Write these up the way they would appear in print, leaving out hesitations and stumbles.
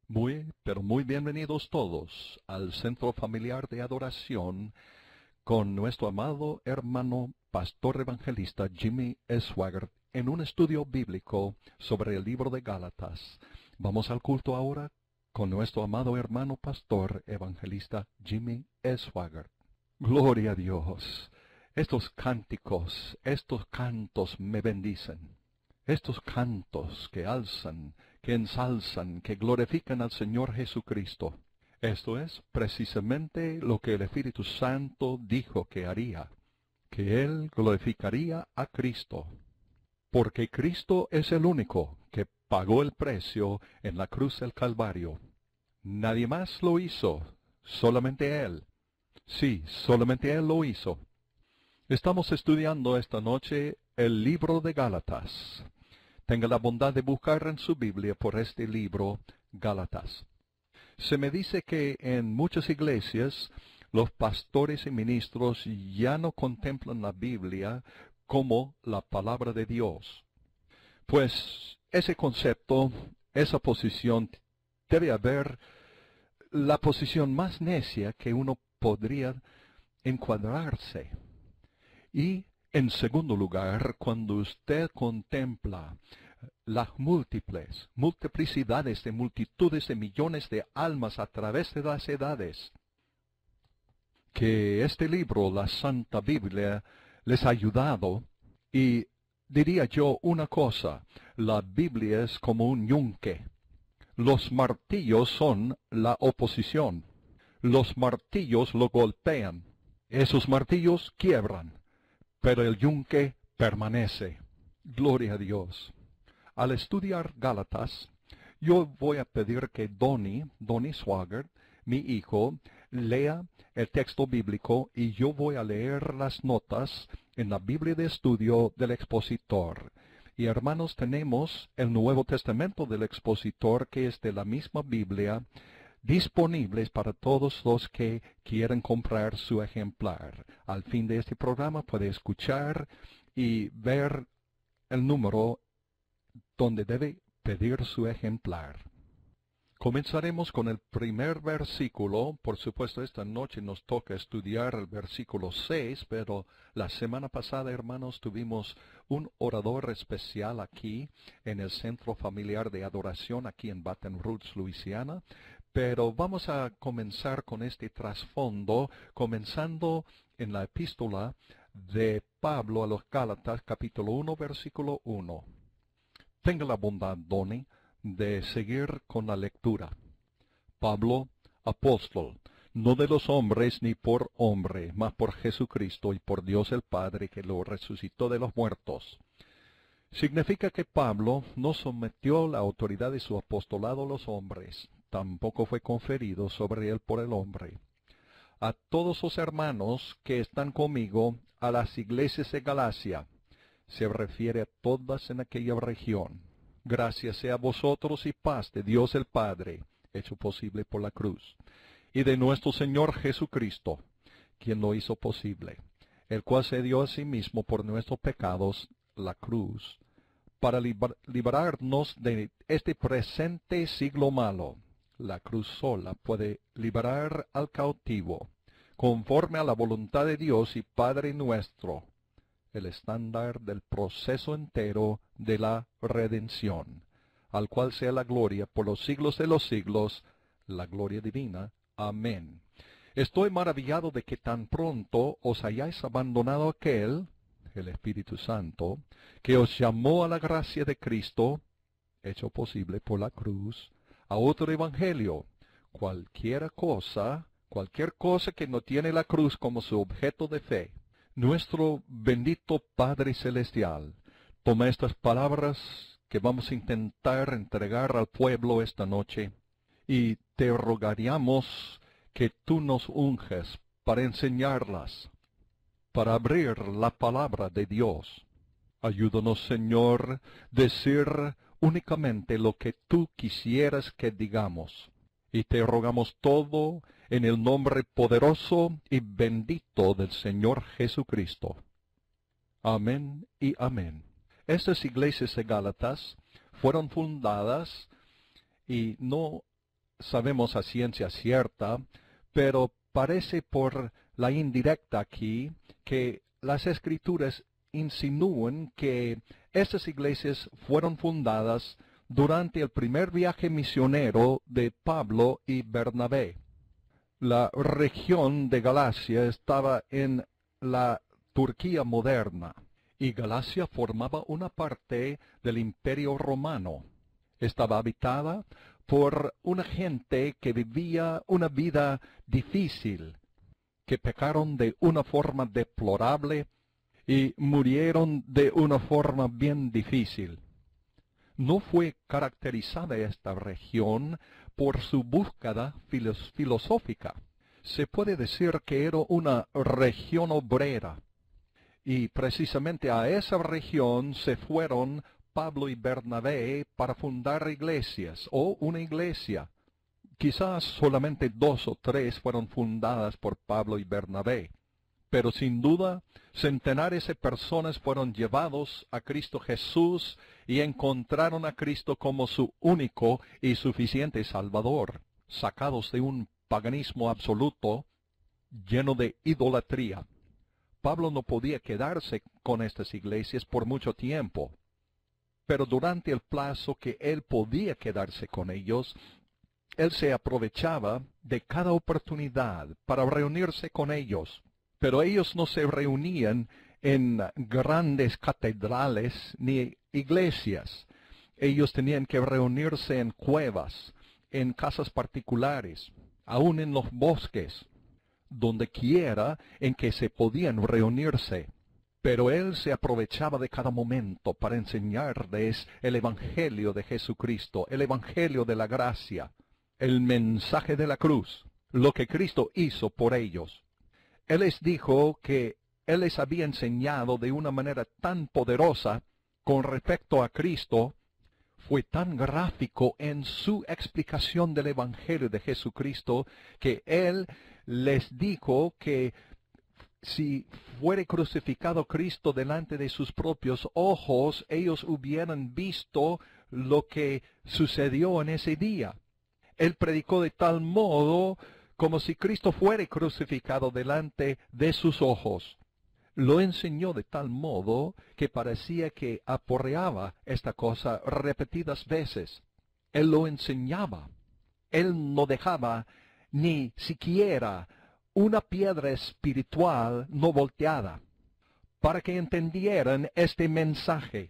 Pero muy bienvenidos todos al Centro Familiar de Adoración con nuestro amado hermano pastor evangelista Jimmy Swaggart en un estudio bíblico sobre el libro de Gálatas. Vamos al culto ahora con nuestro amado hermano pastor evangelista Jimmy Swaggart. Gloria a Dios. Estos cánticos, estos cantos me bendicen. Estos cantos que alzan, que ensalzan, que glorifican al Señor Jesucristo. Esto es precisamente lo que el Espíritu Santo dijo que haría, que Él glorificaría a Cristo. Porque Cristo es el único que pagó el precio en la cruz del Calvario. Nadie más lo hizo, solamente Él. Sí, solamente Él lo hizo. Estamos estudiando esta noche el libro de Gálatas. Tenga la bondad de buscar en su Biblia por este libro, Gálatas. Se me dice que en muchas iglesias los pastores y ministros ya no contemplan la Biblia como la palabra de Dios. Pues ese concepto, esa posición, debe haber la posición más necia que uno podría encuadrarse. Y, en segundo lugar, cuando usted contempla las multiplicidades de multitudes de millones de almas a través de las edades, que este libro, la Santa Biblia, les ha ayudado, y diría yo una cosa, la Biblia es como un yunque. Los martillos son la oposición. Los martillos lo golpean. Esos martillos quiebran, pero el yunque permanece. Gloria a Dios. Al estudiar Gálatas, yo voy a pedir que Donnie Swaggart, mi hijo, lea el texto bíblico y yo voy a leer las notas en la Biblia de estudio del expositor. Y hermanos, tenemos el Nuevo Testamento del expositor, que es de la misma Biblia, disponibles para todos los que quieren comprar su ejemplar. Al fin de este programa puede escuchar y ver el número donde debe pedir su ejemplar. Comenzaremos con el primer versículo. Por supuesto, esta noche nos toca estudiar el versículo 6, pero la semana pasada, hermanos, tuvimos un orador especial aquí en el Centro Familiar de Adoración, aquí en Baton Rouge, Luisiana. Pero vamos a comenzar con este trasfondo, comenzando en la epístola de Pablo a los Gálatas, capítulo 1, versículo 1. Tenga la bondad, Donnie, de seguir con la lectura. Pablo, apóstol, no de los hombres ni por hombre, mas por Jesucristo y por Dios el Padre, que lo resucitó de los muertos. Significa que Pablo no sometió la autoridad de su apostolado a los hombres, tampoco fue conferido sobre él por el hombre. A todos los hermanos que están conmigo, a las iglesias de Galacia, se refiere a todas en aquella región. Gracias sea a vosotros y paz de Dios el Padre, hecho posible por la cruz, y de nuestro Señor Jesucristo, quien lo hizo posible, el cual se dio a sí mismo por nuestros pecados, la cruz, para librarnos de este presente siglo malo. La cruz sola puede liberar al cautivo, conforme a la voluntad de Dios y Padre nuestro, el estándar del proceso entero de la redención, al cual sea la gloria por los siglos de los siglos, la gloria divina. Amén. Estoy maravillado de que tan pronto os hayáis abandonado aquel, el Espíritu Santo, que os llamó a la gracia de Cristo, hecho posible por la cruz, a otro evangelio. Cualquier cosa que no tiene la cruz como su objeto de fe. Nuestro bendito Padre Celestial, toma estas palabras que vamos a intentar entregar al pueblo esta noche, y te rogaríamos que tú nos unges para enseñarlas, para abrir la palabra de Dios. Ayúdanos, Señor, decir únicamente lo que tú quisieras que digamos. Y te rogamos todo en el nombre poderoso y bendito del Señor Jesucristo. Amén y amén. Estas iglesias de Gálatas fueron fundadas y no sabemos a ciencia cierta, pero parece por la indirecta aquí que las Escrituras insinúan que estas iglesias fueron fundadas durante el primer viaje misionero de Pablo y Bernabé. La región de Galacia estaba en la Turquía moderna, y Galacia formaba una parte del Imperio Romano. Estaba habitada por una gente que vivía una vida difícil, que pecaron de una forma deplorable y murieron de una forma bien difícil. No fue caracterizada esta región por su búsqueda filosófica. Se puede decir que era una región obrera, y precisamente a esa región se fueron Pablo y Bernabé para fundar iglesias, o una iglesia. Quizás solamente 2 o 3 fueron fundadas por Pablo y Bernabé, pero sin duda centenares de personas fueron llevados a Cristo Jesús y encontraron a Cristo como su único y suficiente Salvador, sacados de un paganismo absoluto lleno de idolatría. Pablo no podía quedarse con estas iglesias por mucho tiempo, pero durante el plazo que él podía quedarse con ellos, él se aprovechaba de cada oportunidad para reunirse con ellos. Pero ellos no se reunían en grandes catedrales ni iglesias. Ellos tenían que reunirse en cuevas, en casas particulares, aún en los bosques, donde quiera en que se podían reunirse. Pero él se aprovechaba de cada momento para enseñarles el Evangelio de Jesucristo, el Evangelio de la gracia, el mensaje de la cruz, lo que Cristo hizo por ellos. Él les dijo que él les había enseñado de una manera tan poderosa con respecto a Cristo, fue tan gráfico en su explicación del Evangelio de Jesucristo, que él les dijo que si fuere crucificado Cristo delante de sus propios ojos, ellos hubieran visto lo que sucedió en ese día. Él predicó de tal modo como si Cristo fuere crucificado delante de sus ojos. Lo enseñó de tal modo que parecía que aporreaba esta cosa repetidas veces. Él lo enseñaba. Él no dejaba ni siquiera una piedra espiritual no volteada, para que entendieran este mensaje.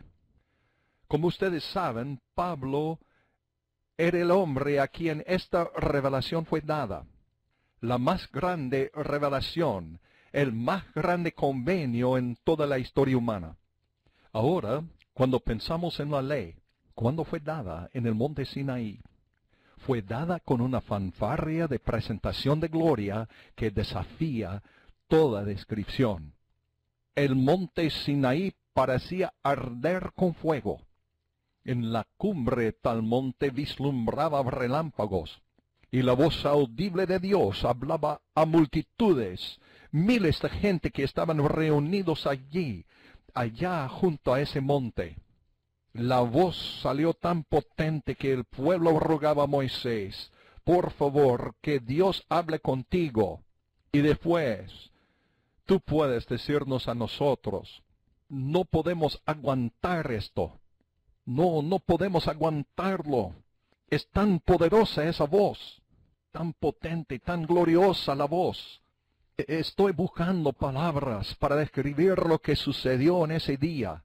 Como ustedes saben, Pablo era el hombre a quien esta revelación fue dada. La más grande revelación, el más grande convenio en toda la historia humana. Ahora, cuando pensamos en la ley, ¿cuándo fue dada? En el monte Sinaí. Fue dada con una fanfarria de presentación de gloria que desafía toda descripción. El monte Sinaí parecía arder con fuego. En la cumbre de tal monte vislumbraba relámpagos, y la voz audible de Dios hablaba a multitudes, miles de gente que estaban reunidos allí, allá junto a ese monte. La voz salió tan potente que el pueblo rogaba a Moisés, por favor, que Dios hable contigo. Y después, tú puedes decirnos a nosotros, no podemos aguantar esto. No podemos aguantarlo. Es tan poderosa esa voz, tan potente, tan gloriosa la voz. Estoy buscando palabras para describir lo que sucedió en ese día,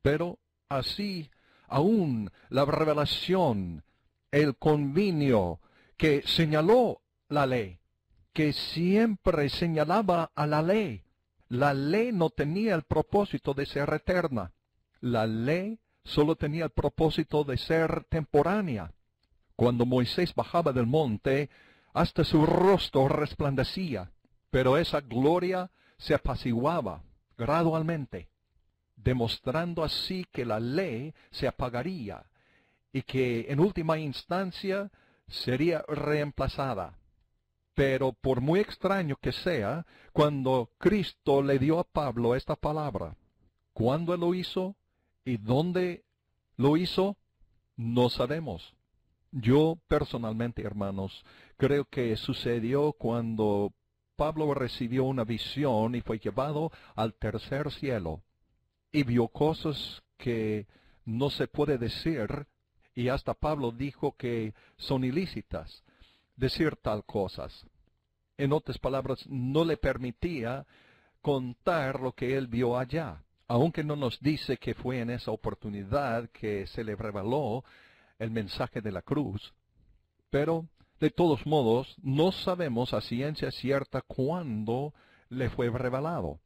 pero así aún la revelación, el convenio que señaló la ley, que siempre señalaba a la ley no tenía el propósito de ser eterna. La ley solo tenía el propósito de ser temporánea. Cuando Moisés bajaba del monte, hasta su rostro resplandecía, pero esa gloria se apaciguaba gradualmente, demostrando así que la ley se apagaría y que en última instancia sería reemplazada. Pero por muy extraño que sea, cuando Cristo le dio a Pablo esta palabra, ¿cuándo lo hizo y dónde lo hizo? No sabemos. Yo personalmente, hermanos, creo que sucedió cuando Pablo recibió una visión y fue llevado al tercer cielo y vio cosas que no se puede decir, y hasta Pablo dijo que son ilícitas decir tal cosas. En otras palabras, no le permitía contar lo que él vio allá, aunque no nos dice que fue en esa oportunidad que se le reveló el mensaje de la cruz, pero de todos modos no sabemos a ciencia cierta cuándo le fue revelado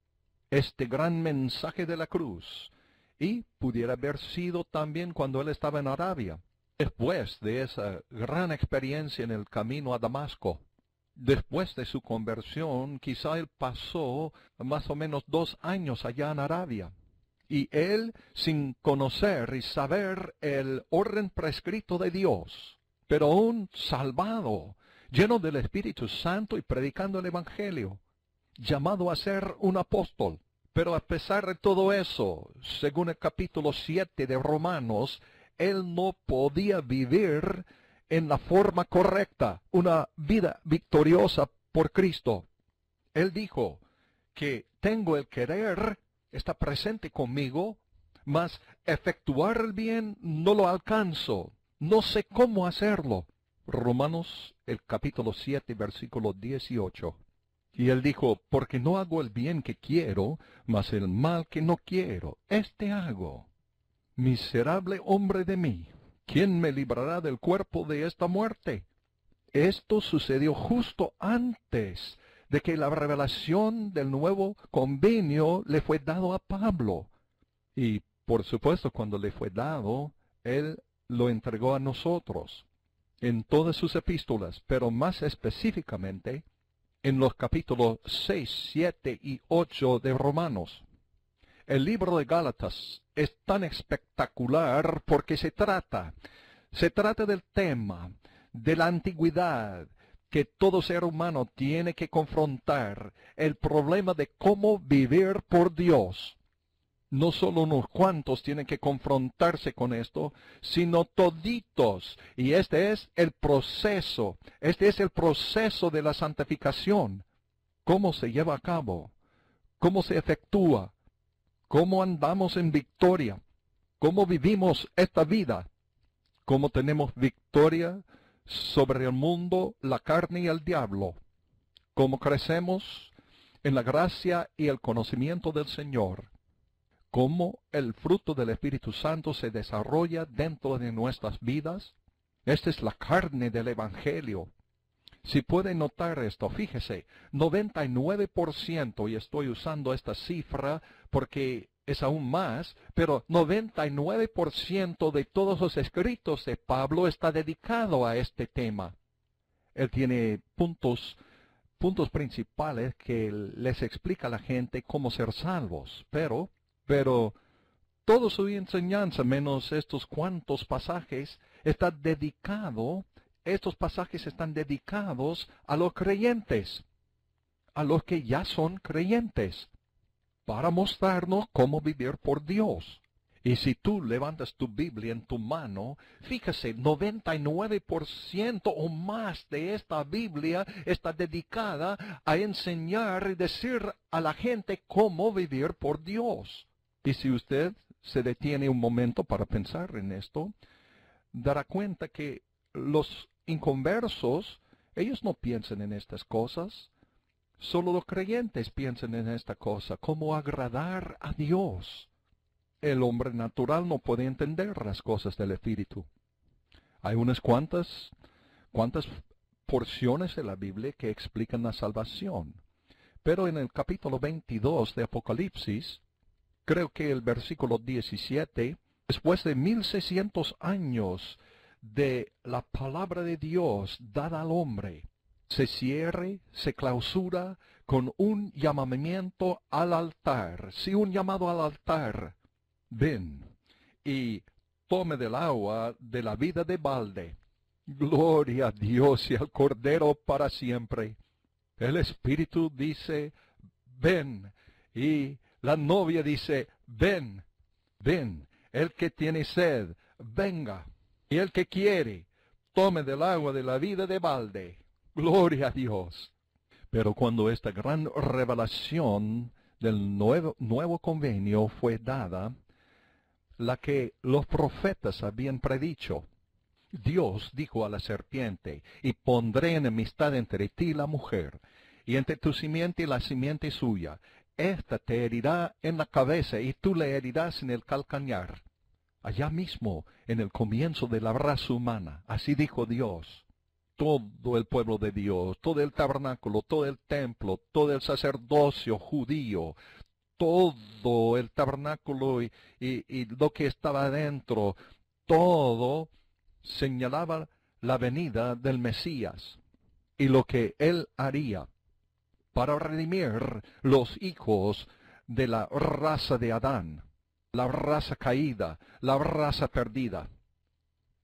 este gran mensaje de la cruz, y pudiera haber sido también cuando él estaba en Arabia, después de esa gran experiencia en el camino a Damasco. Después de su conversión, quizá él pasó más o menos 2 años allá en Arabia. Y él, sin conocer y saber el orden prescrito de Dios, pero aún salvado, lleno del Espíritu Santo y predicando el Evangelio, llamado a ser un apóstol. Pero a pesar de todo eso, según el capítulo 7 de Romanos, él no podía vivir en la forma correcta, una vida victoriosa por Cristo. Él dijo que tengo el querer, está presente conmigo, mas efectuar el bien no lo alcanzo, no sé cómo hacerlo. Romanos, el capítulo 7, versículo 18. Y él dijo, porque no hago el bien que quiero, mas el mal que no quiero, este hago. Miserable hombre de mí, ¿quién me librará del cuerpo de esta muerte? Esto sucedió justo antes de que la revelación del nuevo convenio le fue dado a Pablo. Y, por supuesto, cuando le fue dado, él lo entregó a nosotros en todas sus epístolas, pero más específicamente en los capítulos 6, 7 y 8 de Romanos. El libro de Gálatas es tan espectacular porque se trata del tema de la antigüedad que todo ser humano tiene que confrontar, el problema de cómo vivir por Dios. No solo unos cuantos tienen que confrontarse con esto, sino toditos. Y este es el proceso de la santificación. ¿Cómo se lleva a cabo? ¿Cómo se efectúa? ¿Cómo andamos en victoria? ¿Cómo vivimos esta vida? ¿Cómo tenemos victoria sobre el mundo, la carne y el diablo? ¿Cómo crecemos en la gracia y el conocimiento del Señor? ¿Cómo el fruto del Espíritu Santo se desarrolla dentro de nuestras vidas? Esta es la carne del Evangelio. Si pueden notar esto, fíjese, 99%, y estoy usando esta cifra porque es aún más, pero 99% de todos los escritos de Pablo está dedicado a este tema. Él tiene puntos principales que les explica a la gente cómo ser salvos, pero toda su enseñanza, menos estos cuantos pasajes, estos pasajes están dedicados a los creyentes, a los que ya son creyentes, para mostrarnos cómo vivir por Dios. Y si tú levantas tu Biblia en tu mano, fíjese, 99% o más de esta Biblia está dedicada a enseñar y decir a la gente cómo vivir por Dios. Y si usted se detiene un momento para pensar en esto, dará cuenta que los inconversos, ellos no piensan en estas cosas. Solo los creyentes piensan en esta cosa, cómo agradar a Dios. El hombre natural no puede entender las cosas del Espíritu. Hay unas cuantas porciones de la Biblia que explican la salvación. Pero en el capítulo 22 de Apocalipsis, creo que el versículo 17, después de 1600 años de la palabra de Dios dada al hombre, se clausura con un llamamiento al altar. Sí, un llamado al altar. Ven y tome del agua de la vida de balde. Gloria a Dios y al Cordero para siempre. El Espíritu dice, ven. Y la novia dice, ven, ven. El que tiene sed, venga. Y el que quiere, tome del agua de la vida de balde. Gloria a Dios. Pero cuando esta gran revelación del nuevo convenio fue dada, la que los profetas habían predicho, Dios dijo a la serpiente, y pondré enemistad entre ti y la mujer, y entre tu simiente y la simiente suya. Esta te herirá en la cabeza, y tú le herirás en el calcañar. Allá mismo, en el comienzo de la raza humana, así dijo Dios. Todo el pueblo de Dios, todo el tabernáculo, todo el templo, todo el sacerdocio judío, todo el tabernáculo y lo que estaba dentro, todo señalaba la venida del Mesías y lo que él haría para redimir los hijos de la raza de Adán, la raza caída, la raza perdida.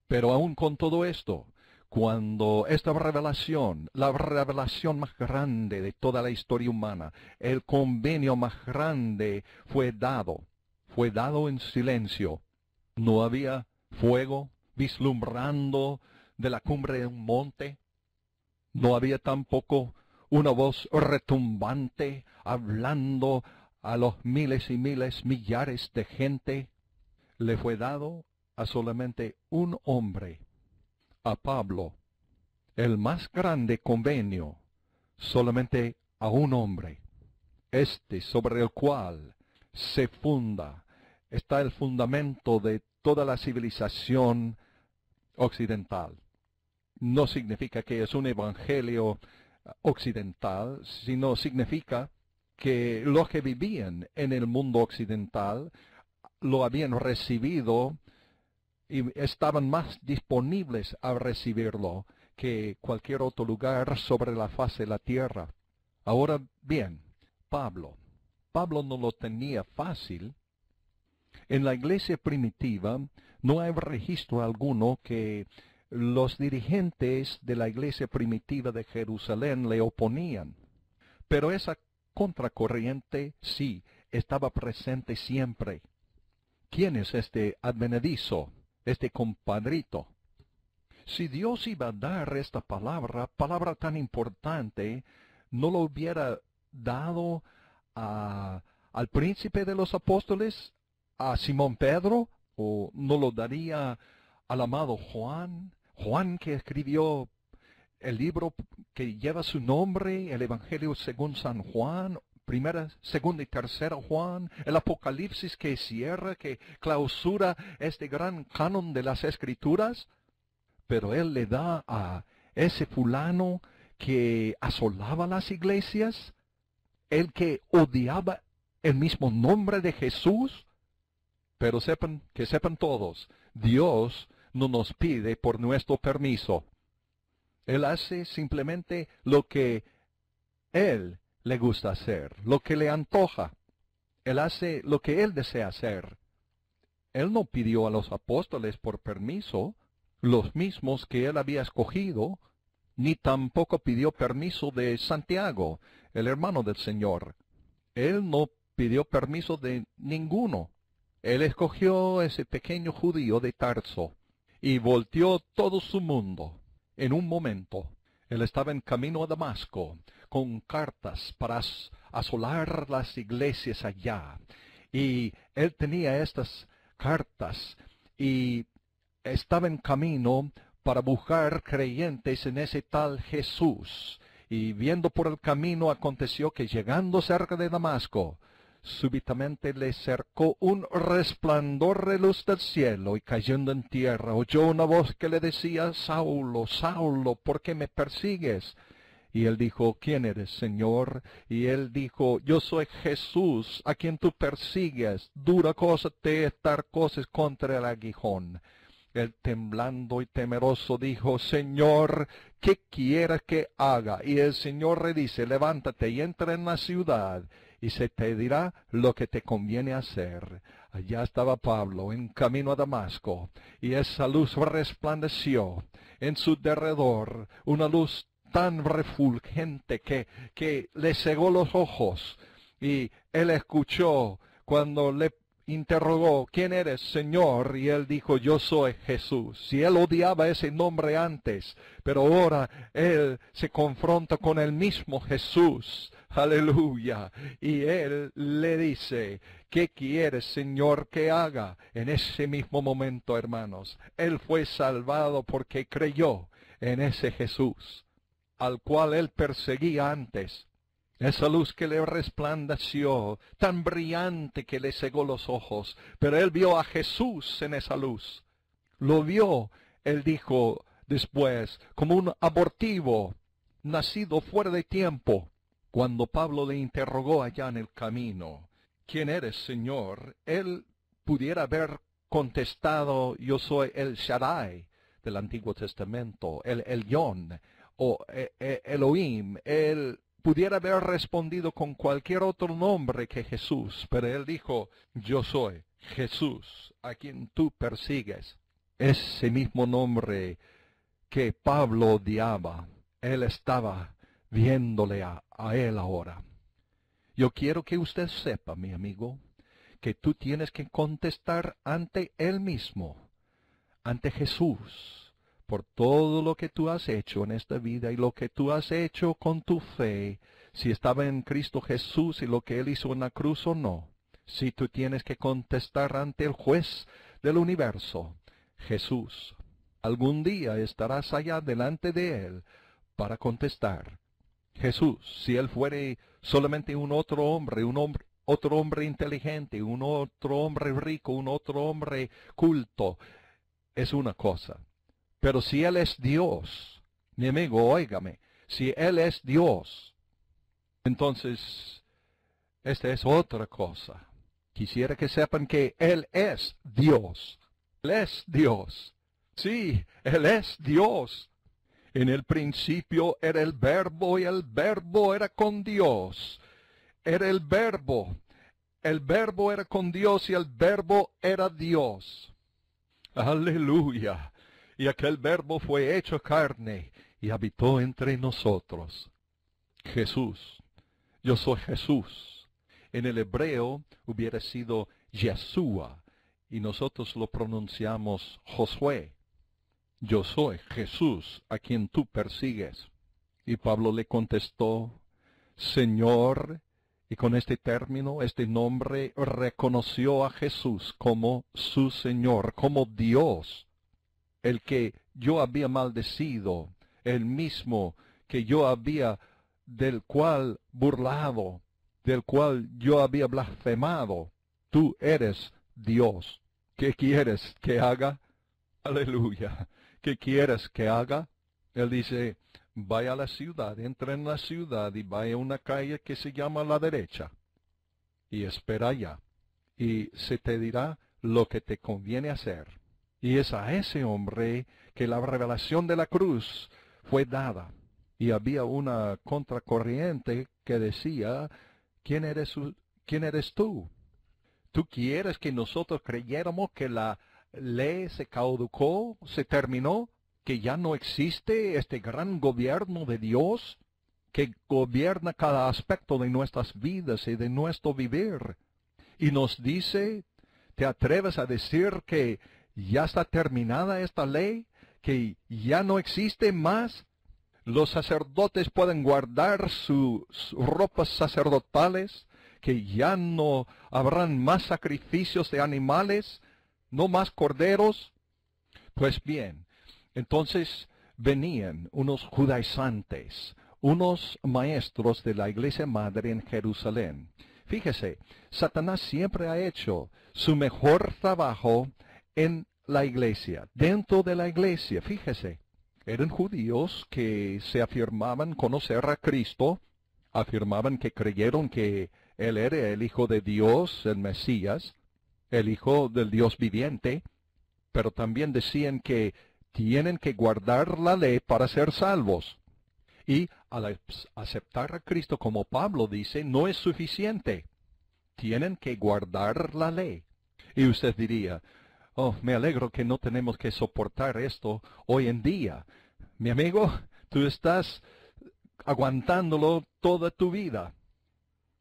Pero aún con todo esto, cuando esta revelación, la revelación más grande de toda la historia humana, el convenio más grande fue dado en silencio. No había fuego vislumbrando de la cumbre de un monte. No había tampoco una voz retumbante hablando a los miles y miles, millares de gente. Le fue dado a solamente un hombre, a Pablo, el más grande convenio, solamente a un hombre, sobre el cual se funda, está el fundamento de toda la civilización occidental. No significa que es un evangelio occidental, sino significa que los que vivían en el mundo occidental lo habían recibido y estaban más disponibles a recibirlo que cualquier otro lugar sobre la faz de la tierra. Ahora bien, Pablo no lo tenía fácil. En la iglesia primitiva no hay registro alguno que los dirigentes de la iglesia primitiva de Jerusalén le oponían. Pero esa contracorriente sí estaba presente siempre. ¿Quién es este advenedizo, este compadrito? Si Dios iba a dar esta palabra tan importante, ¿no lo hubiera dado al príncipe de los apóstoles, a Simón Pedro? ¿O no lo daría al amado Juan? Juan, que escribió el libro que lleva su nombre, el Evangelio según San Juan, primera, segunda y tercera Juan, el Apocalipsis que cierra, que clausura este gran canon de las Escrituras. Pero él le da a ese fulano que asolaba las iglesias, el que odiaba el mismo nombre de Jesús. Pero sepan todos, Dios no nos pide por nuestro permiso. Él hace simplemente lo que Él le gusta hacer, lo que le antoja. Él hace lo que Él desea hacer. Él no pidió a los apóstoles por permiso, los mismos que Él había escogido, ni tampoco pidió permiso de Santiago, el hermano del Señor. Él no pidió permiso de ninguno. Él escogió ese pequeño judío de Tarso y volteó todo su mundo. En un momento, él estaba en camino a Damasco con cartas para asolar las iglesias allá. Y él tenía estas cartas y estaba en camino para buscar creyentes en ese tal Jesús. Y viendo por el camino, aconteció que llegando cerca de Damasco, súbitamente le cercó un resplandor de luz del cielo, y cayendo en tierra oyó una voz que le decía: Saulo, Saulo, ¿por qué me persigues? Y él dijo: ¿Quién eres, Señor? Y él dijo: Yo soy Jesús, a quien tú persigues. Dura cosa te es dar cosas contra el aguijón. Él, temblando y temeroso, dijo: Señor, ¿qué quieres que haga? Y el Señor le dice: levántate y entra en la ciudad, y se te dirá lo que te conviene hacer. Allá estaba Pablo, en camino a Damasco, y esa luz resplandeció en su derredor, una luz tan refulgente que le cegó los ojos, y él escuchó cuando le interrogó, ¿quién eres, Señor? Y él dijo, yo soy Jesús. Y él odiaba ese nombre antes, pero ahora él se confronta con el mismo Jesús. Aleluya. Y él le dice, ¿qué quieres, Señor, que haga? En ese mismo momento, hermanos, él fue salvado porque creyó en ese Jesús, al cual él perseguía antes. Esa luz que le resplandeció, tan brillante que le cegó los ojos, pero él vio a Jesús en esa luz. Lo vio, él dijo después, como un abortivo, nacido fuera de tiempo. Cuando Pablo le interrogó allá en el camino, ¿quién eres, Señor? Él pudiera haber contestado, yo soy el Shaddai del Antiguo Testamento, el Elyon, o Elohim. Él pudiera haber respondido con cualquier otro nombre que Jesús, pero él dijo, yo soy Jesús, a quien tú persigues. Ese mismo nombre que Pablo odiaba, él estaba viéndole a él ahora. Yo quiero que usted sepa, mi amigo, que tú tienes que contestar ante él mismo, ante Jesús, por todo lo que tú has hecho en esta vida y lo que tú has hecho con tu fe, si estaba en Cristo Jesús y lo que él hizo en la cruz o no. Si tú tienes que contestar ante el juez del universo, Jesús. Algún día estarás allá delante de él para contestar. Jesús, si él fuere solamente un otro hombre, otro hombre inteligente, un otro hombre rico, un otro hombre culto, es una cosa. Pero si él es Dios, mi amigo, óigame, si él es Dios, entonces esta es otra cosa. Quisiera que sepan que él es Dios. Él es Dios. Sí, él es Dios. En el principio era el Verbo y el Verbo era con Dios. Era el Verbo. El Verbo era con Dios y el Verbo era Dios. Aleluya. Y aquel Verbo fue hecho carne y habitó entre nosotros. Jesús. Yo soy Jesús. En el hebreo hubiera sido Yeshua y nosotros lo pronunciamos Josué. Yo soy Jesús a quien tú persigues. Y Pablo le contestó, Señor, y con este término, este nombre, reconoció a Jesús como su Señor, como Dios, el que yo había maldecido, el mismo que yo había, del cual burlado, del cual yo había blasfemado. Tú eres Dios. ¿Qué quieres que haga? Aleluya. ¿Qué quieres que haga? Él dice, vaya a la ciudad, entra en la ciudad y vaya a una calle que se llama la derecha. Y espera allá. Y se te dirá lo que te conviene hacer. Y es a ese hombre que la revelación de la cruz fue dada. Y había una contracorriente que decía, ¿quién eres tú? ¿Tú quieres que nosotros creyéramos que la ley se caducó, se terminó, que ya no existe este gran gobierno de Dios que gobierna cada aspecto de nuestras vidas y de nuestro vivir? Y nos dice, ¿te atreves a decir que ya está terminada esta ley, que ya no existe más? Los sacerdotes pueden guardar sus ropas sacerdotales, que ya no habrán más sacrificios de animales, no más corderos. Pues bien, entonces venían unos judaizantes, unos maestros de la iglesia madre en Jerusalén. Fíjese, Satanás siempre ha hecho su mejor trabajo en la iglesia, dentro de la iglesia. Fíjese, eran judíos que se afirmaban conocer a Cristo, afirmaban que creyeron que Él era el Hijo de Dios, el Mesías, el Hijo del Dios viviente, pero también decían que tienen que guardar la ley para ser salvos. Y al aceptar a Cristo, como Pablo dice, no es suficiente. Tienen que guardar la ley. Y usted diría, oh, me alegro que no tenemos que soportar esto hoy en día. Mi amigo, tú estás aguantándolo toda tu vida.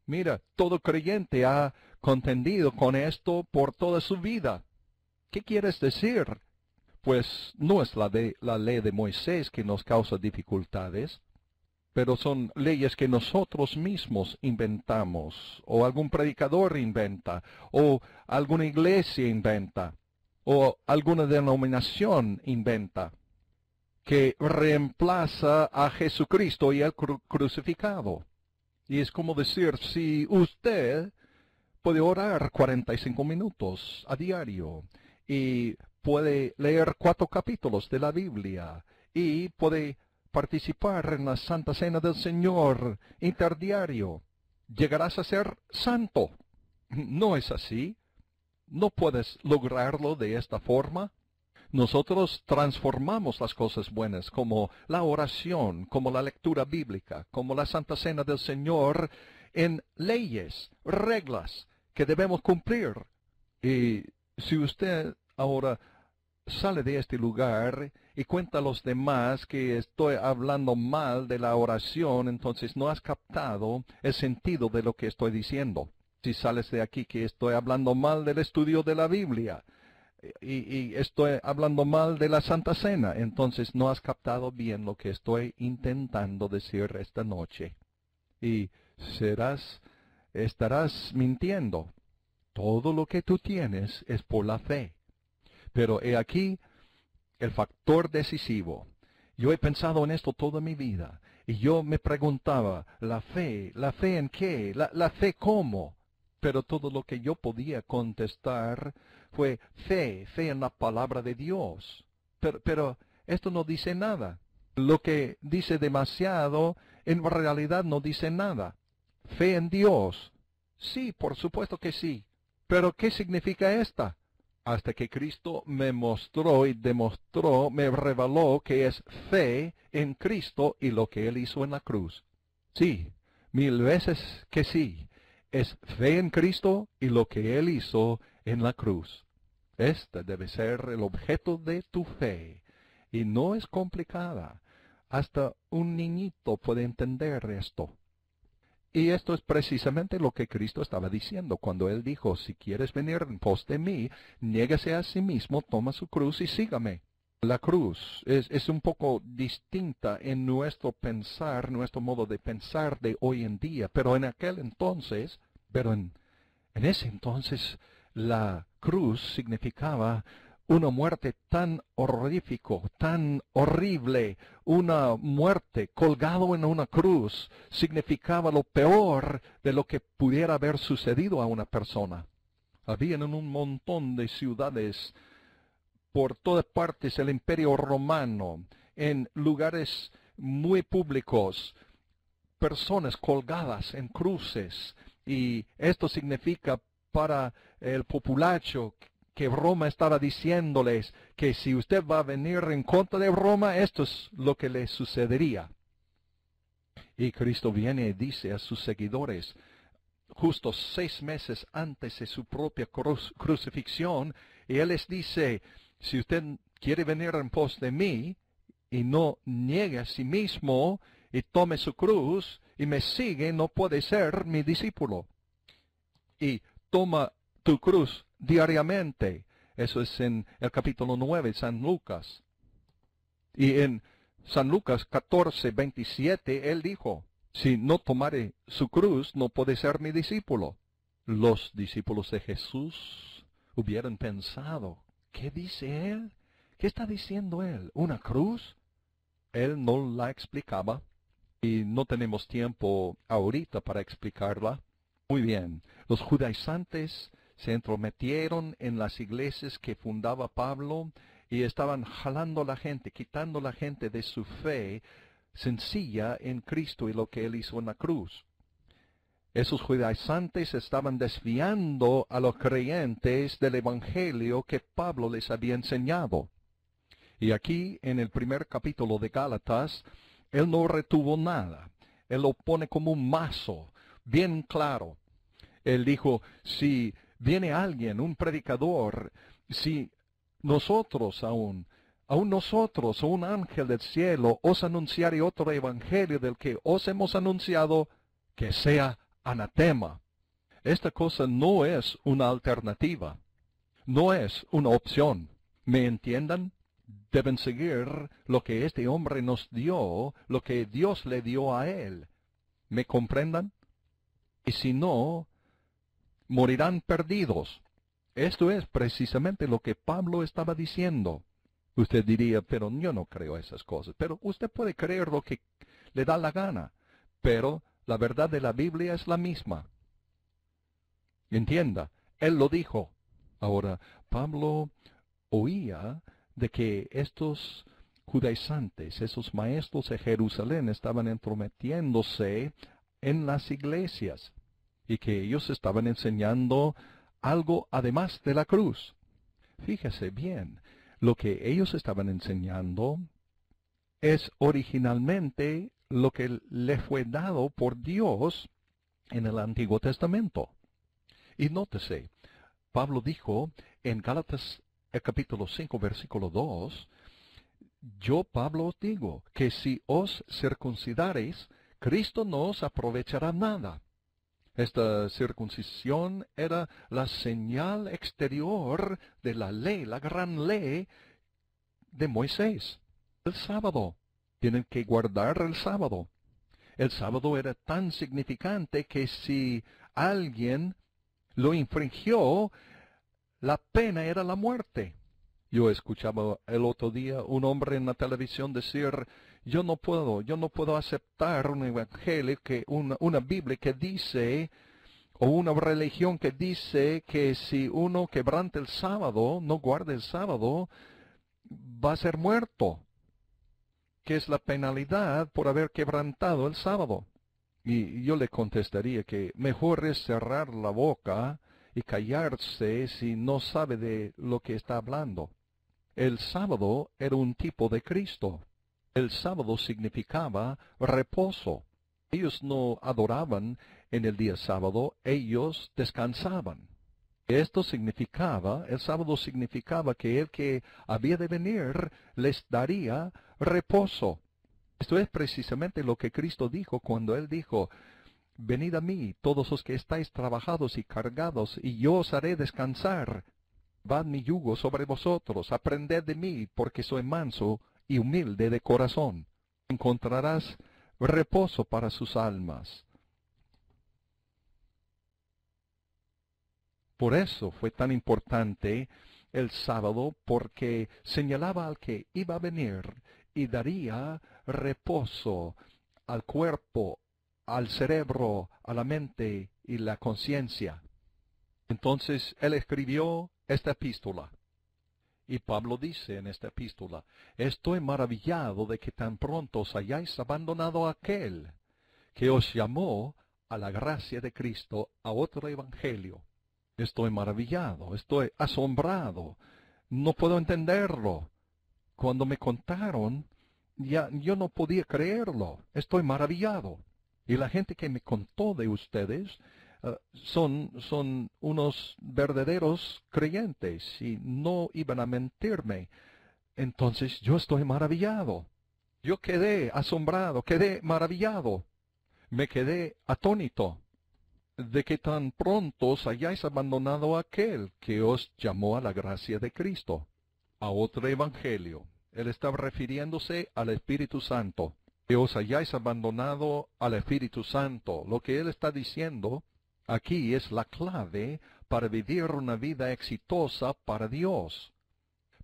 Mira, todo creyente ha contendido con esto por toda su vida. ¿Qué quieres decir? Pues no es la ley de Moisés que nos causa dificultades, pero son leyes que nosotros mismos inventamos, o algún predicador inventa, o alguna iglesia inventa, o alguna denominación inventa, que reemplaza a Jesucristo y al crucificado. Y es como decir, si usted puede orar 45 minutos a diario, y puede leer 4 capítulos de la Biblia, y puede participar en la Santa Cena del Señor interdiario, llegarás a ser santo. No es así. No puedes lograrlo de esta forma. Nosotros transformamos las cosas buenas, como la oración, como la lectura bíblica, como la Santa Cena del Señor, en leyes, reglas que debemos cumplir. Y si usted ahora sale de este lugar y cuenta a los demás que estoy hablando mal de la oración, entonces no has captado el sentido de lo que estoy diciendo. Si sales de aquí que estoy hablando mal del estudio de la Biblia y estoy hablando mal de la Santa Cena, entonces no has captado bien lo que estoy intentando decir esta noche. Y estarás mintiendo. Todo lo que tú tienes es por la fe. Pero he aquí el factor decisivo. Yo he pensado en esto toda mi vida, y yo me preguntaba, ¿la fe en qué? ¿La fe cómo? Pero todo lo que yo podía contestar fue fe en la palabra de Dios. Pero esto no dice nada. Lo que dice demasiado, en realidad no dice nada. Fe en Dios. Sí, por supuesto que sí. Pero ¿qué significa esta? Hasta que Cristo me mostró y demostró, me reveló que es fe en Cristo y lo que Él hizo en la cruz. Sí, 1000 veces que sí. Es fe en Cristo y lo que Él hizo en la cruz. Este debe ser el objeto de tu fe. Y no es complicada. Hasta un niñito puede entender esto. Y esto es precisamente lo que Cristo estaba diciendo cuando Él dijo, si quieres venir en pos de mí, niégase a sí mismo, toma su cruz y sígame. La cruz es un poco distinta en nuestro pensar, nuestro modo de pensar de hoy en día, pero en aquel entonces, en ese entonces, la cruz significaba una muerte tan horrífico, tan horrible, una muerte colgado en una cruz, significaba lo peor de lo que pudiera haber sucedido a una persona. Habían en un montón de ciudades, por todas partes, el Imperio Romano, en lugares muy públicos, personas colgadas en cruces, y esto significa para el populacho que Roma estaba diciéndoles que si usted va a venir en contra de Roma, esto es lo que le sucedería. Y Cristo viene y dice a sus seguidores, justo 6 meses antes de su propia crucifixión, y Él les dice, si usted quiere venir en pos de mí, y no niegue a sí mismo, y tome su cruz, y me sigue, no puede ser mi discípulo. Y toma tu cruz diariamente. Eso es en el capítulo 9 de San Lucas. Y en San Lucas 14:27, Él dijo, si no tomare su cruz, no puede ser mi discípulo. Los discípulos de Jesús hubieran pensado, ¿qué dice Él? ¿Qué está diciendo Él? ¿Una cruz? Él no la explicaba, y no tenemos tiempo ahorita para explicarla. Muy bien, los judaizantes se entrometieron en las iglesias que fundaba Pablo y estaban jalando a la gente, quitando a la gente de su fe sencilla en Cristo y lo que Él hizo en la cruz. Esos judaizantes estaban desviando a los creyentes del evangelio que Pablo les había enseñado. Y aquí, en el primer capítulo de Gálatas, Él no retuvo nada. Él lo pone como un mazo, bien claro. Él dijo, si viene alguien, un predicador, si nosotros aún nosotros, o un ángel del cielo, os anunciare otro evangelio del que os hemos anunciado, que sea anatema. Esta cosa no es una alternativa, no es una opción. ¿Me entiendan? Deben seguir lo que este hombre nos dio, lo que Dios le dio a él. ¿Me comprendan? Y si no, morirán perdidos. Esto es precisamente lo que Pablo estaba diciendo. Usted diría, pero yo no creo esas cosas. Pero usted puede creer lo que le da la gana. Pero la verdad de la Biblia es la misma. Entienda, él lo dijo. Ahora, Pablo oía de que estos judaizantes, esos maestros de Jerusalén, estaban entrometiéndose en las iglesias y que ellos estaban enseñando algo además de la cruz. Fíjese bien, lo que ellos estaban enseñando es originalmente lo que le fue dado por Dios en el Antiguo Testamento. Y nótese, Pablo dijo en Gálatas capítulo 5, versículo 2, yo, Pablo, os digo que si os circuncidareis, Cristo no os aprovechará nada. Esta circuncisión era la señal exterior de la ley, la gran ley de Moisés. El sábado. Tienen que guardar el sábado. El sábado era tan significante que si alguien lo infringió, la pena era la muerte. Yo escuchaba el otro día un hombre en la televisión decir, yo no puedo aceptar un evangelio, una Biblia que dice, o una religión que dice que si uno quebranta el sábado, no guarda el sábado, va a ser muerto. ¿Qué es la penalidad por haber quebrantado el sábado? Y yo le contestaría que mejor es cerrar la boca y callarse si no sabe de lo que está hablando. El sábado era un tipo de Cristo. El sábado significaba reposo. Ellos no adoraban en el día sábado, ellos descansaban. Esto significaba, el sábado significaba que el que había de venir les daría reposo. Esto es precisamente lo que Cristo dijo cuando Él dijo, venid a mí, todos los que estáis trabajados y cargados, y yo os haré descansar. Llevad mi yugo sobre vosotros, aprended de mí, porque soy manso y humilde de corazón. Encontrarás reposo para sus almas. Por eso fue tan importante el sábado, porque señalaba al que iba a venir y daría reposo al cuerpo, al cerebro, a la mente y la conciencia. Entonces él escribió esta epístola. Y Pablo dice en esta epístola, estoy maravillado de que tan pronto os hayáis abandonado a aquel que os llamó a la gracia de Cristo, a otro evangelio. Estoy maravillado, estoy asombrado, no puedo entenderlo. Cuando me contaron, yo no podía creerlo, estoy maravillado. Y la gente que me contó de ustedes son unos verdaderos creyentes y no iban a mentirme. Entonces yo estoy maravillado. Yo quedé asombrado, quedé maravillado. Me quedé atónito de que tan pronto os hayáis abandonado a aquel que os llamó a la gracia de Cristo, a otro evangelio. Él estaba refiriéndose al Espíritu Santo. Que os hayáis abandonado al Espíritu Santo. Lo que él está diciendo aquí es la clave para vivir una vida exitosa para Dios.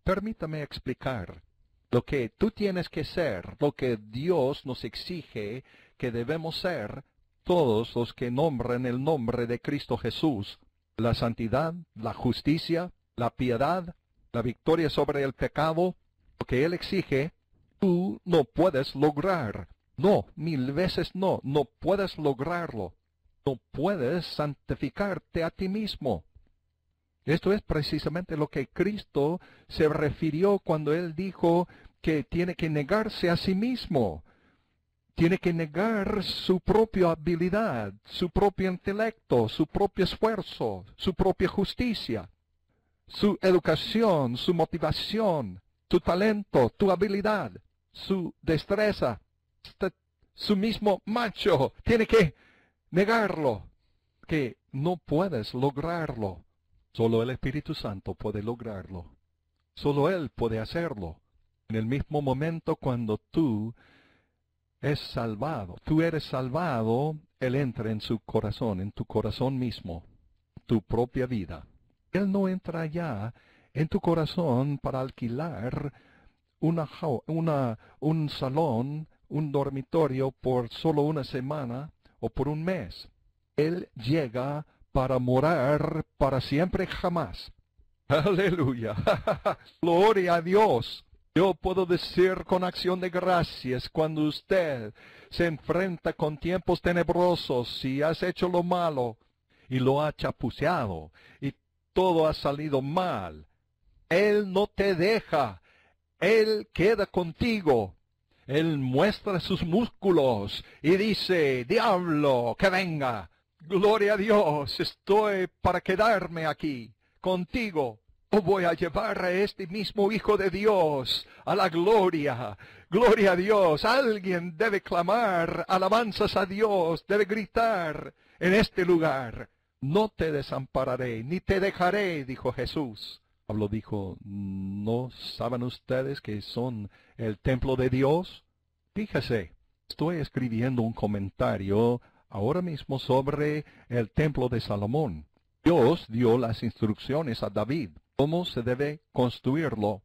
Permítame explicar. Lo que tú tienes que ser, lo que Dios nos exige que debemos ser, todos los que nombran el nombre de Cristo Jesús, la santidad, la justicia, la piedad, la victoria sobre el pecado, lo que Él exige, tú no puedes lograr. No, 1000 veces no, no puedes lograrlo. No puedes santificarte a ti mismo. Esto es precisamente lo que Cristo se refirió cuando Él dijo que tiene que negarse a sí mismo. Tiene que negar su propia habilidad, su propio intelecto, su propio esfuerzo, su propia justicia, su educación, su motivación, tu talento, tu habilidad, su destreza, su mismo macho. Tiene que negarlo, que no puedes lograrlo. Solo el Espíritu Santo puede lograrlo. Solo Él puede hacerlo. En el mismo momento cuando tú eres salvado, Él entra en su corazón, en tu corazón mismo, tu propia vida. Él no entra ya en tu corazón para alquilar un salón, un dormitorio por solo una semana o por un mes. Él llega para morar para siempre jamás. Aleluya. Gloria a Dios. Yo puedo decir con acción de gracias cuando usted se enfrenta con tiempos tenebrosos y has hecho lo malo y lo ha chapuceado y todo ha salido mal. Él no te deja. Él queda contigo. Él muestra sus músculos y dice, diablo, que venga. Gloria a Dios, estoy para quedarme aquí, contigo. O voy a llevar a este mismo Hijo de Dios a la gloria. Gloria a Dios. Alguien debe clamar alabanzas a Dios, debe gritar en este lugar. No te desampararé, ni te dejaré, dijo Jesús. Pablo dijo, ¿no saben ustedes que son el templo de Dios? Fíjese, estoy escribiendo un comentario ahora mismo sobre el templo de Salomón. Dios dio las instrucciones a David, cómo se debe construirlo,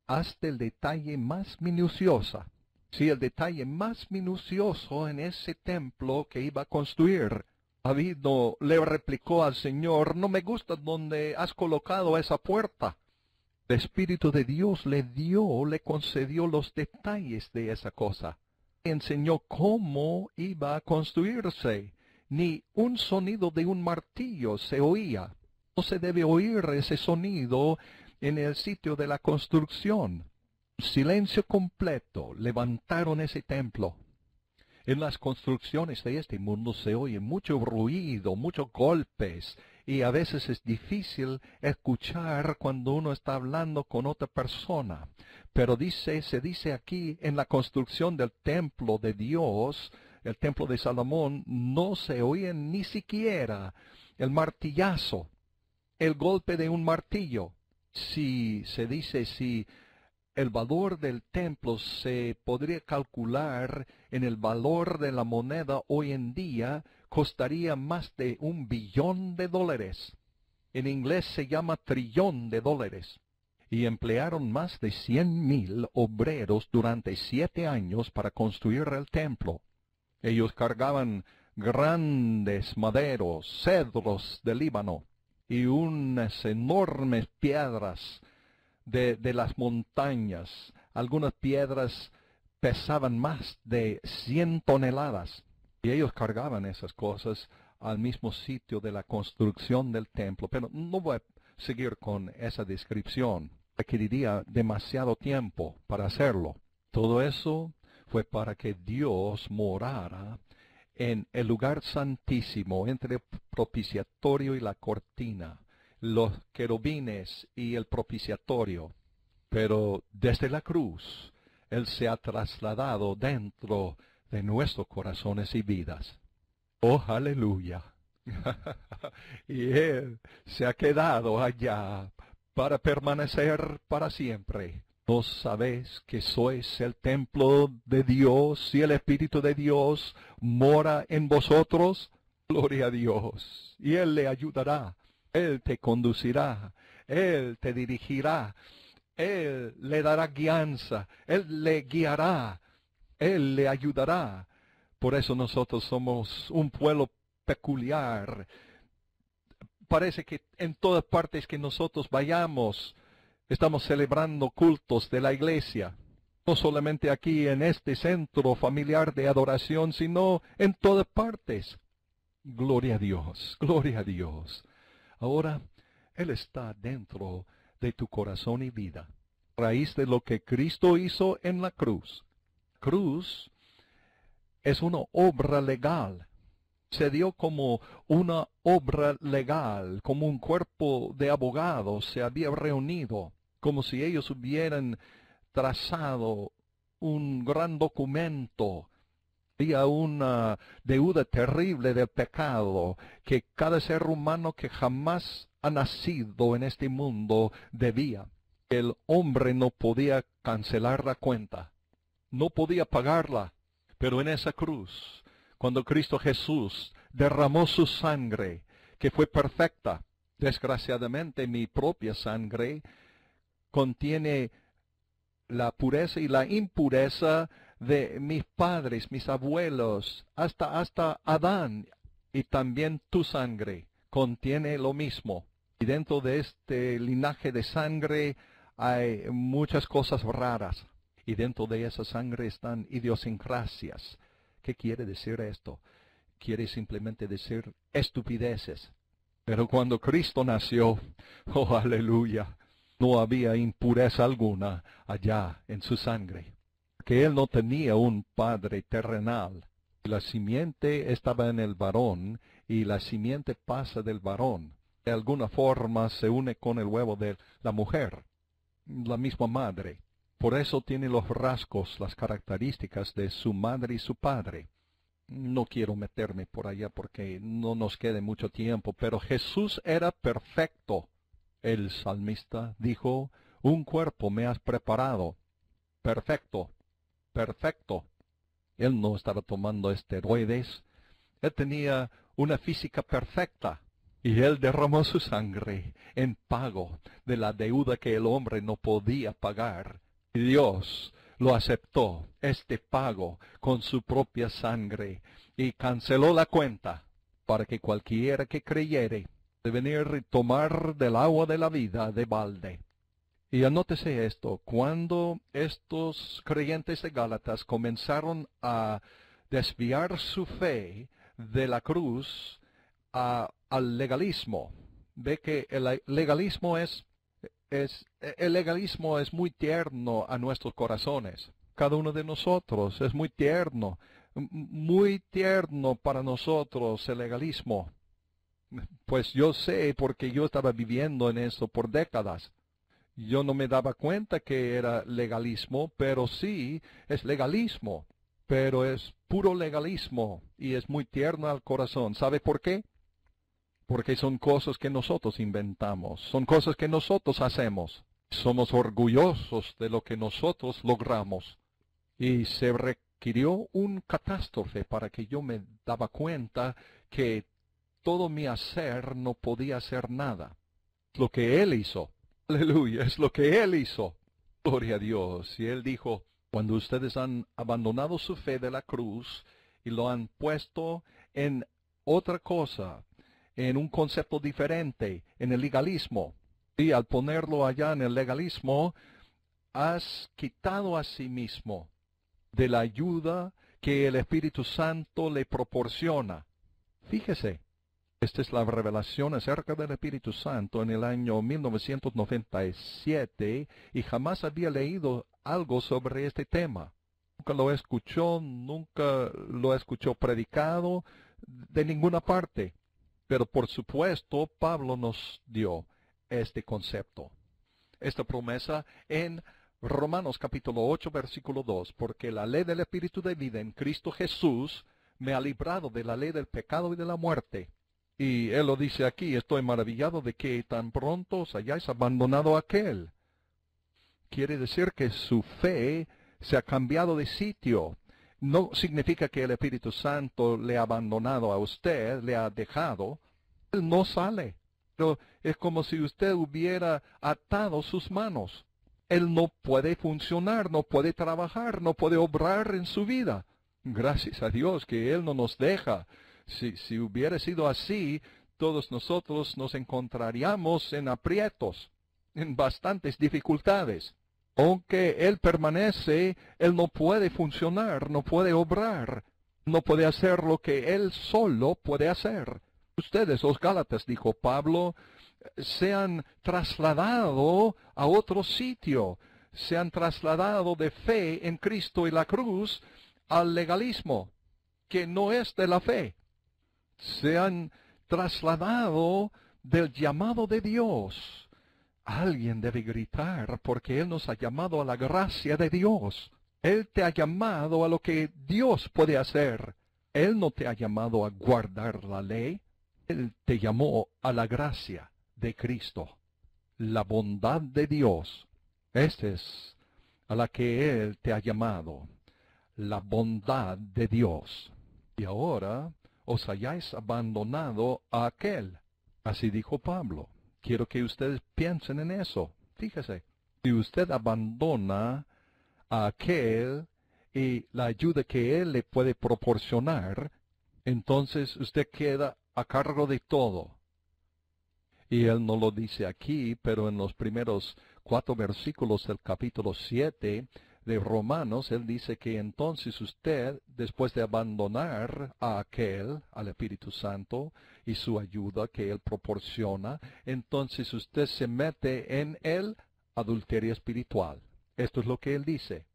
hasta el detalle más minucioso. Sí, el detalle más minucioso en ese templo que iba a construir. David no le replicó al Señor, no me gusta donde has colocado esa puerta. El Espíritu de Dios le concedió los detalles de esa cosa. Enseñó cómo iba a construirse. Ni un sonido de un martillo se oía. No se debe oír ese sonido en el sitio de la construcción. Silencio completo. Levantaron ese templo. En las construcciones de este mundo se oye mucho ruido, muchos golpes, y a veces es difícil escuchar cuando uno está hablando con otra persona. Pero se dice aquí en la construcción del templo de Dios, el templo de Salomón, no se oye ni siquiera el martillazo, el golpe de un martillo. Si el valor del templo se podría calcular en el valor de la moneda hoy en día, costaría más de $1 billón. En inglés se llama trillón de dólares. Y emplearon más de 100,000 obreros durante 7 años para construir el templo. Ellos cargaban grandes maderos, cedros de Líbano, y unas enormes piedras de las montañas. Algunas piedras pesaban más de 100 toneladas. Y ellos cargaban esas cosas al mismo sitio de la construcción del templo. Pero no voy a seguir con esa descripción. Requeriría demasiado tiempo para hacerlo. Todo eso fue para que Dios morara en el lugar santísimo, entre el propiciatorio y la cortina, los querubines y el propiciatorio. Pero desde la cruz, Él se ha trasladado dentro de nuestros corazones y vidas. ¡Oh, aleluya! Y Él se ha quedado allá para permanecer para siempre. ¿No sabéis que sois el templo de Dios y el Espíritu de Dios mora en vosotros? Gloria a Dios. Y Él le ayudará. Él te conducirá. Él te dirigirá. Él le dará guianza. Él le guiará. Él le ayudará. Por eso nosotros somos un pueblo peculiar. Parece que en todas partes que nosotros vayamos, estamos celebrando cultos de la iglesia. No solamente aquí en este centro familiar de adoración, sino en todas partes. Gloria a Dios, gloria a Dios. Ahora, Él está dentro de tu corazón y vida. A raíz de lo que Cristo hizo en la cruz. Cruz es una obra legal. Se dio como una obra legal, como un cuerpo de abogados se había reunido, como si ellos hubieran trazado un gran documento Había una deuda terrible del pecado que cada ser humano que jamás ha nacido en este mundo debía. El hombre no podía cancelar la cuenta, no podía pagarla, pero en esa cruz, cuando Cristo Jesús derramó su sangre, que fue perfecta, desgraciadamente mi propia sangre contiene la pureza y la impureza de mis padres, mis abuelos, hasta Adán, y también tu sangre contiene lo mismo. Y dentro de este linaje de sangre hay muchas cosas raras. Y dentro de esa sangre están idiosincrasias. ¿Qué quiere decir esto? Quiere simplemente decir estupideces. Pero cuando Cristo nació, oh aleluya, no había impureza alguna allá en su sangre. Que él no tenía un padre terrenal. La simiente estaba en el varón y la simiente pasa del varón. De alguna forma se une con el huevo de la mujer, la misma madre. Por eso tiene los rasgos, las características de su madre y su padre. No quiero meterme por allá porque no nos quede mucho tiempo, pero Jesús era perfecto. El salmista dijo, un cuerpo me has preparado. Perfecto, perfecto. Él no estaba tomando esteroides. Él tenía una física perfecta. Y él derramó su sangre en pago de la deuda que el hombre no podía pagar. Y Dios lo aceptó, este pago, con su propia sangre, y canceló la cuenta, para que cualquiera que creyere de venir y tomar del agua de la vida de balde. Y anótese esto, cuando estos creyentes de Gálatas comenzaron a desviar su fe de la cruz al legalismo, ve que el legalismo el legalismo es muy tierno a nuestros corazones. Cada uno de nosotros es muy tierno para nosotros el legalismo. Pues yo sé porque yo estaba viviendo en eso por décadas. Yo no me daba cuenta que era legalismo, pero sí es legalismo. Pero es puro legalismo y es muy tierno al corazón. ¿Sabe por qué? Porque son cosas que nosotros inventamos, son cosas que nosotros hacemos. Somos orgullosos de lo que nosotros logramos. Y se requirió un catástrofe para que yo me daba cuenta que todo mi hacer no podía hacer nada. Lo que Él hizo, aleluya, es lo que Él hizo. Gloria a Dios. Y Él dijo, cuando ustedes han abandonado su fe de la cruz y lo han puesto en otra cosa, en un concepto diferente, en el legalismo. Y al ponerlo allá en el legalismo, has quitado a sí mismo de la ayuda que el Espíritu Santo le proporciona. Fíjese, esta es la revelación acerca del Espíritu Santo en el año 1997 y jamás había leído algo sobre este tema. Nunca lo escuchó predicado de ninguna parte. Pero por supuesto, Pablo nos dio este concepto, esta promesa en Romanos capítulo 8, versículo 2, porque la ley del Espíritu de vida en Cristo Jesús me ha librado de la ley del pecado y de la muerte. Y él lo dice aquí, estoy maravillado de que tan pronto os hayáis abandonado a aquel. Quiere decir que su fe se ha cambiado de sitio. No significa que el Espíritu Santo le ha abandonado a usted, le ha dejado. Él no sale. Pero es como si usted hubiera atado sus manos. Él no puede funcionar, no puede trabajar, no puede obrar en su vida. Gracias a Dios que Él no nos deja. Si hubiera sido así, todos nosotros nos encontraríamos en aprietos, en bastantes dificultades. Aunque Él permanece, Él no puede funcionar, no puede obrar, no puede hacer lo que Él solo puede hacer. Ustedes, los Gálatas, dijo Pablo, se han trasladado a otro sitio, se han trasladado de fe en Cristo y la cruz al legalismo, que no es de la fe. Se han trasladado del llamado de Dios. Alguien debe gritar porque Él nos ha llamado a la gracia de Dios. Él te ha llamado a lo que Dios puede hacer. Él no te ha llamado a guardar la ley. Él te llamó a la gracia de Cristo, la bondad de Dios. Esta es a la que Él te ha llamado, la bondad de Dios. Y ahora os hayáis abandonado a aquel. Así dijo Pablo. Quiero que ustedes piensen en eso. Fíjese, si usted abandona a aquel y la ayuda que Él le puede proporcionar, entonces usted queda a cargo de todo. Y Él no lo dice aquí, pero en los primeros 4 versículos del capítulo 7 de Romanos, Él dice que entonces usted, después de abandonar a aquel, al Espíritu Santo, y su ayuda que Él proporciona, entonces usted se mete en el adulterio espiritual. Esto es lo que Él dice.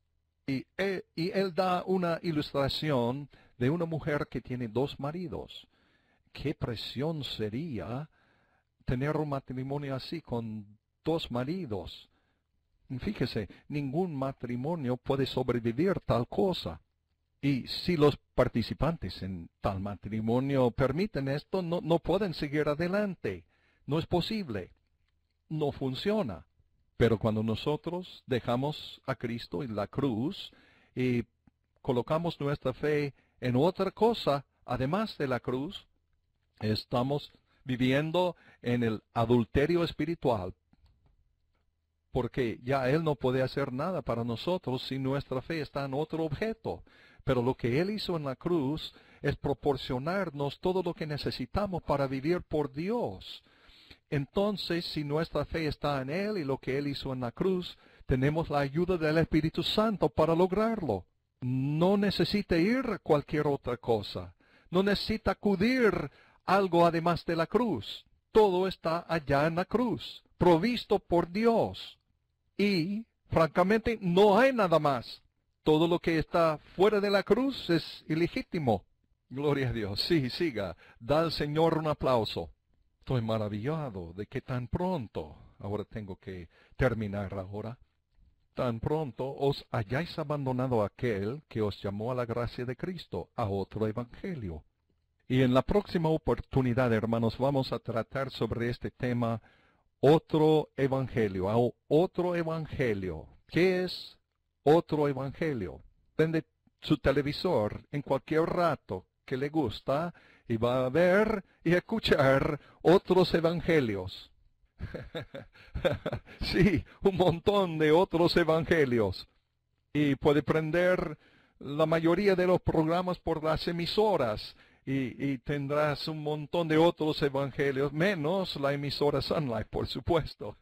Y él da una ilustración de una mujer que tiene 2 maridos. ¿Qué presión sería tener un matrimonio así con 2 maridos? Fíjese, ningún matrimonio puede sobrevivir tal cosa. Y si los participantes en tal matrimonio permiten esto, no pueden seguir adelante. No es posible. No funciona. Pero cuando nosotros dejamos a Cristo en la cruz y colocamos nuestra fe en otra cosa, además de la cruz, estamos viviendo en el adulterio espiritual. Porque ya Él no puede hacer nada para nosotros si nuestra fe está en otro objeto. Pero lo que Él hizo en la cruz es proporcionarnos todo lo que necesitamos para vivir por Dios. Entonces, si nuestra fe está en Él y lo que Él hizo en la cruz, tenemos la ayuda del Espíritu Santo para lograrlo. No necesita ir a cualquier otra cosa. No necesita acudir algo además de la cruz. Todo está allá en la cruz, provisto por Dios. Y, francamente, no hay nada más. Todo lo que está fuera de la cruz es ilegítimo. Gloria a Dios. Sí, siga. Da al Señor un aplauso. Estoy maravillado de que tan pronto, ahora tengo que terminar ahora, tan pronto os hayáis abandonado a aquel que os llamó a la gracia de Cristo, a otro evangelio. Y en la próxima oportunidad, hermanos, vamos a tratar sobre este tema, otro evangelio, a otro evangelio. ¿Qué es otro evangelio? Prende su televisor en cualquier rato que le gusta y va a ver y escuchar otros evangelios. Sí, un montón de otros evangelios. Y puede prender la mayoría de los programas por las emisoras y tendrás un montón de otros evangelios, menos la emisora Sunlight, por supuesto.